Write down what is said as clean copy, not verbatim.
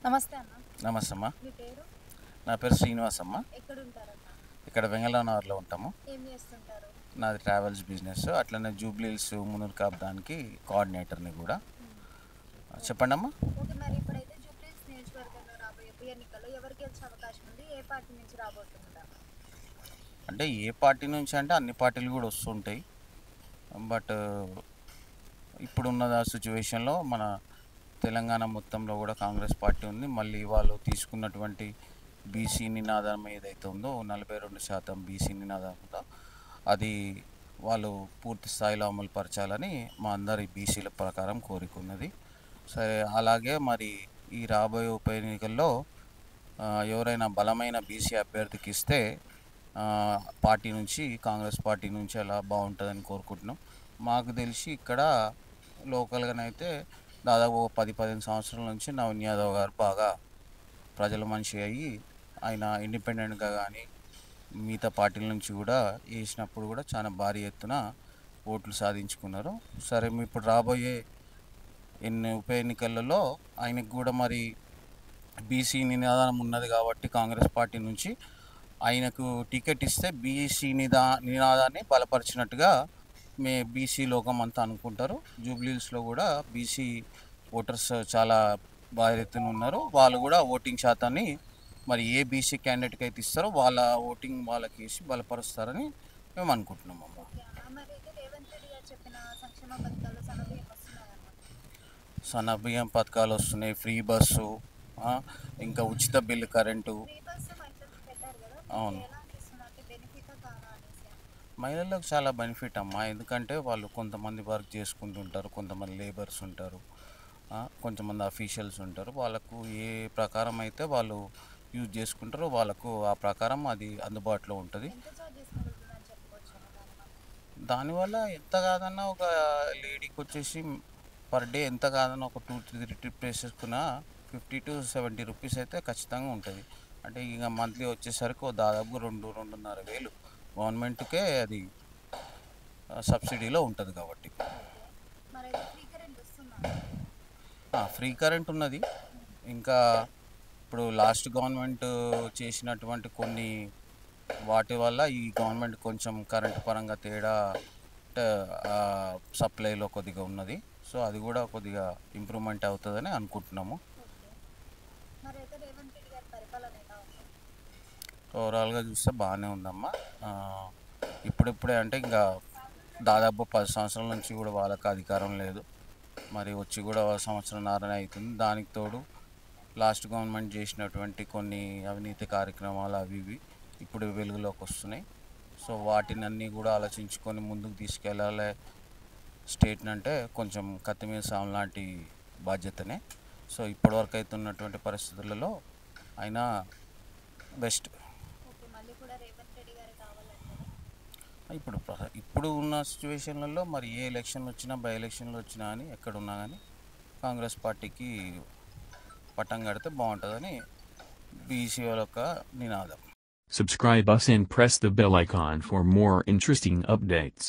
నమస్తే అన్న. నమస్తే అమ్మా. మీ పేరు? నా పేరు శ్రీనివాస్ అమ్మ. ఎక్కడుంటారన్న? ఇక్కడ వెంగళనగర్లో ఉంటాము. ఏం చేస్తుంటారు? నాది ట్రావెల్స్ బిజినెస్, అట్లనే జూబ్లీహిల్స్ మునూర్ కాప్ దానికి కోఆర్డినేటర్ని కూడా. చెప్పండి అమ్మా. ఓకే, మరి ఇప్పుడైతే జూబ్లీహిల్స్ నియోజకవర్గంలో రాబోయే ఉప ఎన్నికల్లో ఎవరు గెలిచే అవకాశం ఉంది? ఏ పార్టీ నుంచి రాబోతుంటారు? అంటే ఏ పార్టీ నుంచి అంటే అన్ని పార్టీలు కూడా వస్తుంటాయి. బట్ ఇప్పుడున్న సిచ్యువేషన్లో మన తెలంగాణ మొత్తంలో కూడా కాంగ్రెస్ పార్టీ ఉంది. మళ్ళీ వాళ్ళు తీసుకున్నటువంటి బీసీ నినాదం ఏదైతే ఉందో 42% బీసీ నినాదం ఉందో అది వాళ్ళు పూర్తి స్థాయిలో అమలు పరచాలని మా అందరి బీసీల ప్రకారం కోరుకున్నది. సరే, అలాగే మరి ఈ రాబోయే ఉప ఎన్నికల్లో ఎవరైనా బలమైన బీసీ అభ్యర్థికి ఇస్తే పార్టీ నుంచి, కాంగ్రెస్ పార్టీ నుంచి అలా బాగుంటుందని కోరుకుంటున్నాం. మాకు తెలిసి ఇక్కడ లోకల్గానైతే దాదాపు 10-15 సంవత్సరాల నుంచి నవీన్ యాదవ్ గారు బాగా ప్రజల మనిషి అయ్యి ఆయన ఇండిపెండెంట్గా కానీ మిగతా పార్టీల నుంచి కూడా వేసినప్పుడు కూడా చాలా భారీ ఎత్తున ఓట్లు సాధించుకున్నారు. సరే, ఇప్పుడు రాబోయే ఉప ఎన్నికలలో ఆయనకు కూడా మరి బీసీ నినాదం ఉన్నది కాబట్టి కాంగ్రెస్ పార్టీ నుంచి ఆయనకు టికెట్ ఇస్తే బీసీ నినాదాన్ని బలపరిచినట్టుగా బీసీ లోకం అంతా అనుకుంటారు. జూబ్లీహిల్స్లో కూడా బీసీ ఓటర్స్ చాలా భారీ ఎత్తున ఉన్నారు. వాళ్ళు కూడా ఓటింగ్ శాతాన్ని మరి ఏ బీసీ క్యాండిడేట్కి అయితే ఇస్తారో వాళ్ళ ఓటింగ్ వాళ్ళకి వేసి బలపరుస్తారని మేము అనుకుంటున్నాము. సన్నబియ్యం పథకాలు వస్తున్నాయి, ఫ్రీ బస్సు, ఇంకా ఉచిత బిల్లు కరెంటు. అవును, మహిళలకు చాలా బెనిఫిట్ అమ్మా. ఎందుకంటే వాళ్ళు కొంతమంది వర్క్ చేసుకుంటుంటారు, కొంతమంది లేబర్స్ ఉంటారు, కొంతమంది అఫీషియల్స్ ఉంటారు. వాళ్ళకు ఏ ప్రకారం అయితే వాళ్ళు యూజ్ చేసుకుంటారో వాళ్ళకు ఆ ప్రకారం అది అందుబాటులో ఉంటుంది. దానివల్ల ఎంత కాదన్నా ఒక లేడీకి వచ్చేసి పర్ డే ఎంత కాదన్నా ఒక 2-3 ట్రిప్ వేసేసుకున్న 50-70 రూపీస్ అయితే ఖచ్చితంగా ఉంటుంది. అంటే ఇక మంత్లీ వచ్చేసరికి దాదాపు 2-2.5 వేలు గవర్నమెంట్కే అది సబ్సిడీలో ఉంటుంది కాబట్టి. ఫ్రీ కరెంట్ ఉన్నది. ఇంకా ఇప్పుడు లాస్ట్ గవర్నమెంట్ చేసినటువంటి కొన్ని వాటి వల్ల ఈ గవర్నమెంట్ కొంచెం కరెంటు పరంగా తేడా సప్లైలో కొద్దిగా ఉన్నది. సో అది కూడా కొద్దిగా ఇంప్రూవ్మెంట్ అవుతుందని అనుకుంటున్నాము. ఓవరాల్గా చూస్తే బాగానే ఉందమ్మా. ఇప్పుడిప్పుడే అంటే ఇంకా దాదాపు 10 సంవత్సరాల నుంచి కూడా వాళ్ళకి అధికారం లేదు. మరి వచ్చి కూడా సంవత్సరంన్నర అవుతుంది. దానికి తోడు లాస్ట్ గవర్నమెంట్ చేసినటువంటి కొన్ని అవినీతి కార్యక్రమాలు అవి ఇవి ఇప్పుడు వెలుగులోకి వస్తున్నాయి. సో వాటిని అన్నీ కూడా ఆలోచించుకొని ముందుకు తీసుకెళ్ళాలి స్టేట్ని అంటే కొంచెం కత్తి మీద సాము లాంటి బాధ్యతనే. సో ఇప్పటివరకు అయితే ఉన్నటువంటి పరిస్థితులలో అయినా బెస్ట్. ఇప్పుడు ఉన్న సిచ్యువేషన్లలో మరి ఏ ఎలక్షన్లు వచ్చినా, బై ఎలక్షన్లు వచ్చినా కానీ ఎక్కడున్నా కానీ కాంగ్రెస్ పార్టీకి పట్టం కడితే బాగుంటుందని బీసీ యొక్క నినాదం. Subscribe us and press the bell icon for more interesting updates.